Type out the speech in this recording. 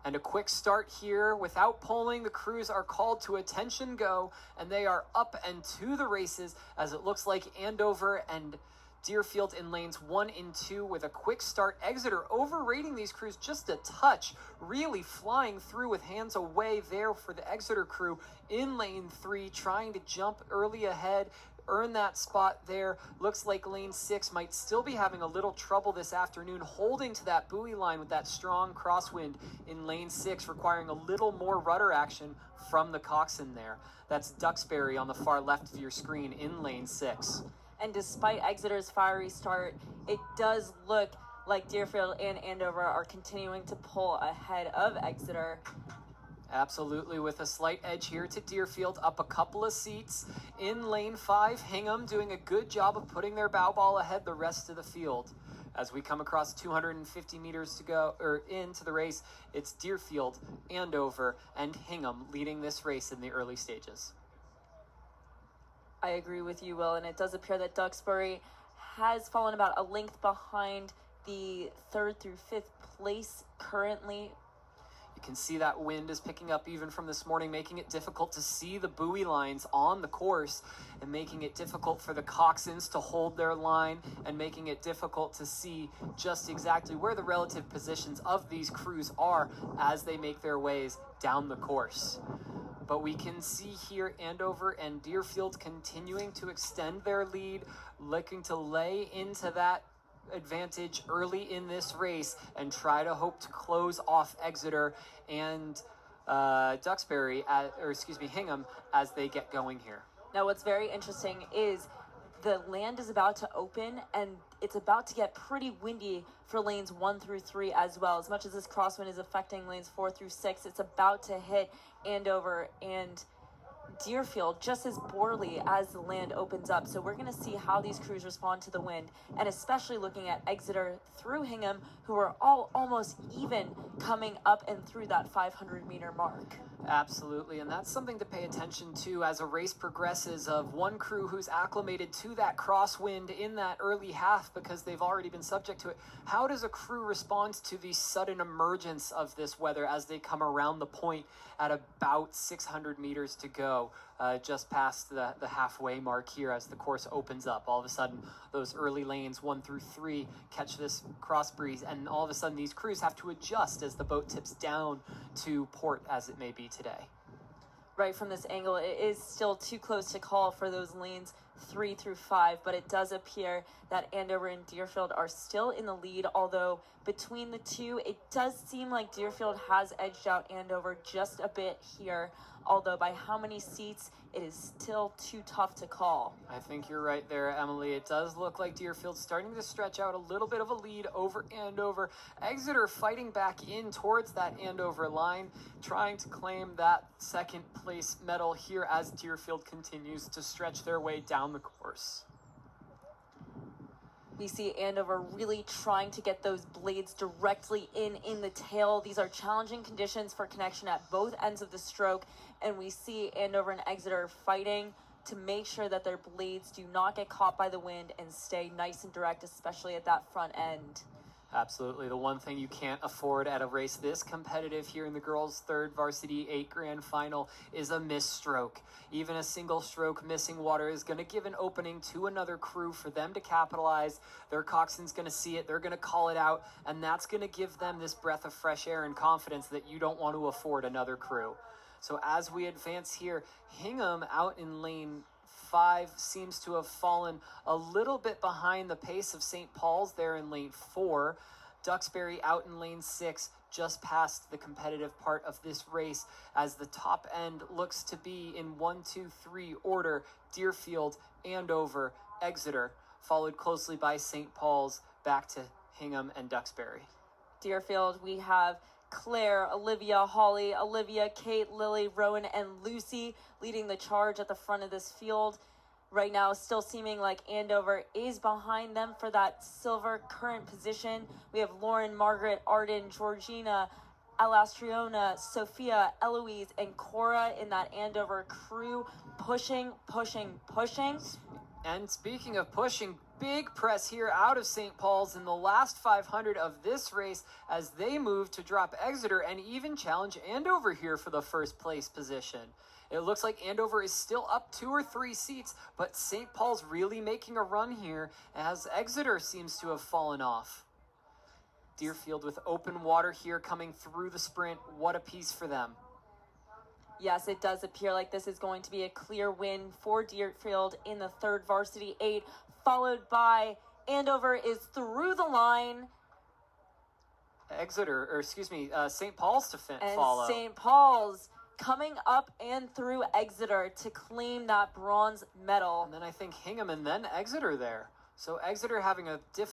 And a quick start here without polling. The crews are called to attention go, and they are up and to the races as it looks like Andover and Deerfield in lanes 1 and 2 with a quick start. Exeter overrating these crews just a touch, really flying through with hands away there for the Exeter crew in lane 3, trying to jump early ahead, earn that spot there. Looks like lane 6 might still be having a little trouble this afternoon, holding to that buoy line with that strong crosswind in lane 6, requiring a little more rudder action from the coxswain there. That's Duxbury on the far left of your screen in lane 6. And despite Exeter's fiery start, it does look like Deerfield and Andover are continuing to pull ahead of Exeter. Absolutely, with a slight edge here to Deerfield, up a couple of seats. In lane 5, Hingham doing a good job of putting their bow ball ahead the rest of the field. As we come across 250 meters to go, or into the race, it's Deerfield, Andover, and Hingham leading this race in the early stages. I agree with you, Will, and it does appear that Duxbury has fallen about a length behind the 3rd through 5th place currently. You can see that wind is picking up even from this morning, making it difficult to see the buoy lines on the course and making it difficult for the coxswains to hold their line and making it difficult to see just exactly where the relative positions of these crews are as they make their ways down the course. But we can see here Andover and Deerfield continuing to extend their lead, looking to lay into that advantage early in this race and try to hope to close off Exeter and Hingham as they get going here. Now, what's very interesting is the land is about to open and it's about to get pretty windy for lanes 1 through 3 as well. As much as this crosswind is affecting lanes 4 through 6, it's about to hit Andover and Deerfield just as poorly as the land opens up. So we're going to see how these crews respond to the wind, and especially looking at Exeter through Hingham, who are all almost even coming up and through that 500-meter mark. Absolutely, and that's something to pay attention to as a race progresses, of one crew who's acclimated to that crosswind in that early half because they've already been subject to it. How does a crew respond to the sudden emergence of this weather as they come around the point at about 600 meters to go, just past the halfway mark here as the course opens up? All of a sudden, those early lanes 1 through 3 catch this cross breeze, and all of a sudden these crews have to adjust as the boat tips down to port, as it may be today. Right from this angle, it is still too close to call for those lanes 3 through 5, but it does appear that Andover and Deerfield are still in the lead, although between the two, it does seem like Deerfield has edged out Andover just a bit here, although by how many seats, it is still too tough to call. I think you're right there, Emily. It does look like Deerfield's starting to stretch out a little bit of a lead over Andover. Exeter fighting back in towards that Andover line, trying to claim that second place medal here as Deerfield continues to stretch their way down the course. We see Andover really trying to get those blades directly in the tail. These are challenging conditions for connection at both ends of the stroke, and we see Andover and Exeter fighting to make sure that their blades do not get caught by the wind and stay nice and direct, especially at that front end. Absolutely. The one thing you can't afford at a race this competitive here in the girls' third varsity 8 grand final is a missed stroke. Even a single stroke missing water is going to give an opening to another crew for them to capitalize. Their coxswain's going to see it. They're going to call it out, and that's going to give them this breath of fresh air and confidence that you don't want to afford another crew. So as we advance here, Hingham out in lane 5 seems to have fallen a little bit behind the pace of St. Paul's there in lane 4. Duxbury out in lane 6, just past the competitive part of this race, as the top end looks to be in 1, 2, 3 order: Deerfield, Andover, Exeter, followed closely by St. Paul's, back to Hingham and Duxbury. Deerfield, we have Claire, Olivia, Holly, Olivia, Kate, Lily, Rowan, and Lucy leading the charge at the front of this field. Right now, still seeming like Andover is behind them for that silver current position. We have Lauren, Margaret, Arden, Georgina, Alastriona, Sophia, Eloise, and Cora in that Andover crew pushing. And speaking of pushing, big press here out of St. Paul's in the last 500 of this race as they move to drop Exeter and even challenge Andover here for the first place position. It looks like Andover is still up 2 or 3 seats, but St. Paul's really making a run here as Exeter seems to have fallen off. Deerfield with open water here coming through the sprint. What a piece for them. Yes, it does appear like this is going to be a clear win for Deerfield in the third varsity 8, followed by Andover is through the line. St. Paul's to follow. St. Paul's coming up and through Exeter to claim that bronze medal. And then I think Hingham and then Exeter there. So Exeter having a difficult